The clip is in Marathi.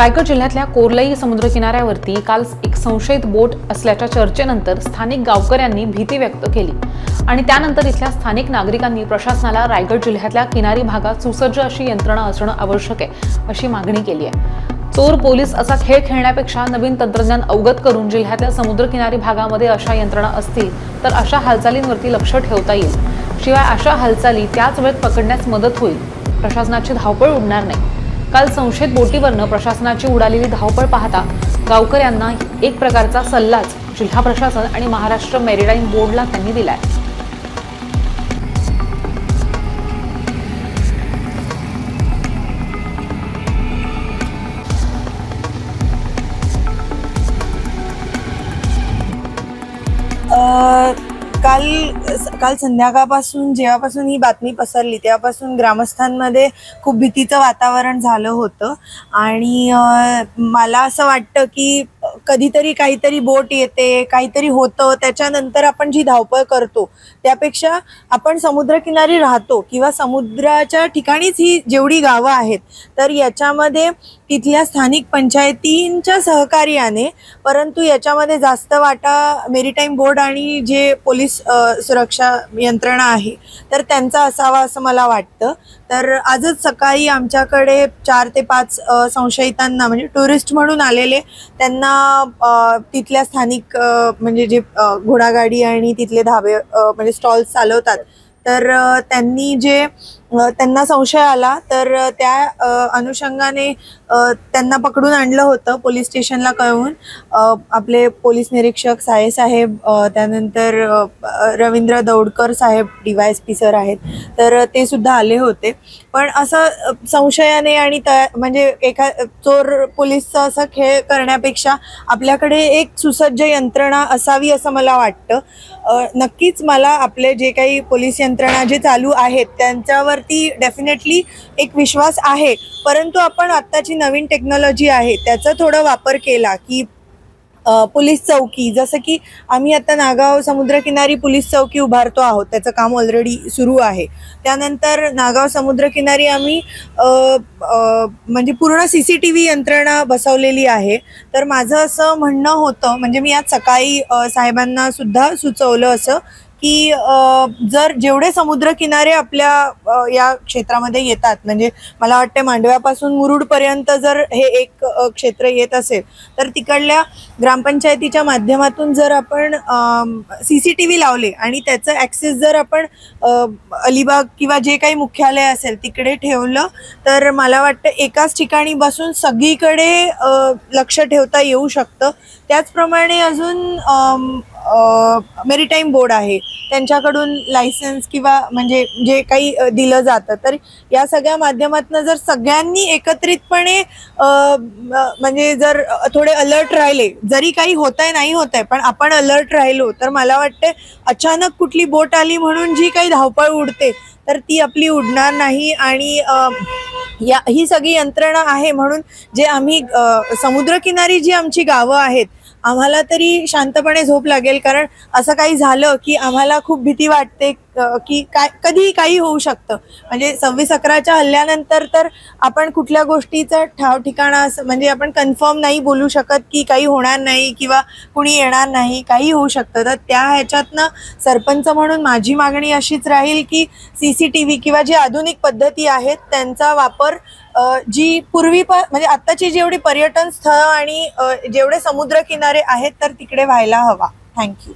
रायगड जिल्ह्यातल्या कोर्लई समुद्रकिनाऱ्यावरती काल एक संशयित बोट असल्याच्या चर्चेनंतर स्थानिक गावकऱ्यांनी भीती व्यक्त केली आणि त्यानंतर इथल्या स्थानिक नागरिकांनी प्रशासनाला रायगड जिल्ह्यातल्या किनारी भागात सुसज्ज अशी यंत्रणा असणं आवश्यक आहे अशी मागणी केली आहे। चोर पोलीस असा खेळ खेळण्यापेक्षा नवीन तंत्रज्ञान अवगत करून जिल्ह्यातल्या समुद्रकिनारी भागामध्ये अशा यंत्रणा असतील तर अशा हालचालींवरती लक्ष ठेवता येईल। शिवाय अशा हालचाली त्याच वेळेत पकडण्यास मदत होईल, प्रशासनाची धावपळ उडणार नाही। काल संशयित बोटीवरनं प्रशासनाची उडालेली धावपळ पाहता गावकऱ्यांना एक प्रकारचा सल्लाच जिल्हा प्रशासन आणि महाराष्ट्र मेरीटाईम बोर्डला त्यांनी दिलाय। काल संध्याकाळपासून जेव्हापासून ही बातमी पसरली तेव्हापासून ग्रामस्थांमध्ये खूप भीतीचं वातावरण झालं होतं आणि मला असं वाटतं की कधीतरी काहीतरी बोट येते, काहीतरी होतं, त्याच्यानंतर आपण जी धावपळ करतो त्यापेक्षा आपण समुद्रकिनारी राहतो किंवा समुद्राच्या ठिकाणीच ही जेवढी गावं आहेत तर याच्यामध्ये तिथल्या स्थानिक पंचायतींच्या सहकार्याने, परंतु याच्यामध्ये जास्त वाटा मेरीटाईम बोर्ड आणि जे पोलीस सुरक्षा यंत्रणा आहे तर त्यांचा असावा असं मला वाटतं। तर आजच सकाळी आमच्याकडे 4 ते 5 संशयितांना म्हणजे टुरिस्ट म्हणून आलेले त्यांना तिथल्या स्थानिक म्हणजे जे घोडागाडी आणि तिथले धाबे म्हणजे स्टॉल्स चालवतात तर त्यांना संशय आला तर त्या अनुषंगाने त्यांना पकडून आणलं होतं पोलीस स्टेशनला कळवून। आपले पोलीस निरीक्षक साये साहेब, त्यानंतर रवींद्र दौडकर साहेब DYSP सर आहेत तर ते सुद्धा आले होते। पण असं संशयाने आणि म्हणजे एका चोर पोलीसचा असा खेळ करण्यापेक्षा आपल्याकडे एक सुसज्ज यंत्रणा असावी असं मला वाटतं। नक्कीच मला आपले जे काही पोलीस यंत्रणा जे चालू आहेत त्यांच्यावरती डेफिनेटली एक विश्वास आहे, परंतु आपण आत्ताची नवीन टेक्नॉलॉजी आहे त्याचा थोडा वापर केला की पोलीस चौकी, जसं की आम्ही आता नागाव समुद्रकिनारी पोलीस चौकी उभारतो आहोत, त्याचं काम ऑलरेडी सुरू आहे। त्यानंतर नागाव समुद्रकिनारी आम्ही म्हणजे पूर्ण CCTV यंत्रणा बसवलेली आहे। तर माझं असं म्हणणं होतं, म्हणजे मी आज सकाळी साहेबांना सुद्धा सुचवलं असं की जर जेवढे समुद्रकिनारे आपल्या या क्षेत्रामध्ये येतात, म्हणजे मला वाटतं मांडव्यापासून मुरुडपर्यंत जर हे एक क्षेत्र येत असेल तर तिकडल्या ग्रामपंचायतीच्या माध्यमातून जर आपण CCTV लावले आणि त्याचं ॲक्सेस जर आपण अलिबाग किंवा जे काही मुख्यालय असेल तिकडे ठेवलं तर मला वाटतं एकाच ठिकाणी बसून सगळीकडे लक्ष ठेवता येऊ शकतं। त्याचप्रमाणे अजून मेरीटाईम बोर्ड आहे त्यांच्याकडून लायसन्स किंवा म्हणजे जे काही दिलं जातं तर या सगळ्या माध्यमातून जर सगळ्यांनी एकत्रितपणे म्हणजे जर थोडे अलर्ट राहिले, जरी काही होतंय नाही होतंय पण आपण अलर्ट राहिलो तर मला वाटतं अचानक कुठली बोट आली म्हणून जी काही धावपळ उडते तर ती आपली उडणार नाही। आणि ही सगळी यंत्रणा आहे म्हणून जे आम्ही समुद्रकिनारी जी आमची गावं आहेत आम्हाला तरी शांतपणे झोप लागेल, कारण असं काही झालं की आम्हाला खूप भीती वाटते की कधी काही होऊ शकतं। म्हणजे 26/11च्या हल्ल्यानंतर तर आपण कुठल्या गोष्टीचं ठाव ठिकाणा म्हणजे आपण कन्फर्म नाही बोलू शकत की काही होणार नाही किंवा कुणी येणार नाही, काही होऊ शकतं। तर त्या ह्याच्यातनं सरपंच म्हणून माझी मागणी अशीच राहील की CCTV किंवा जी आधुनिक पद्धती आहेत त्यांचा वापर जी पूर्वी म्हणजे आत्ताची जेवढी पर्यटन स्थळं आणि जेवढे समुद्रकिनारे आहेत तर तिकडे व्हायला हवा। थँक्यू।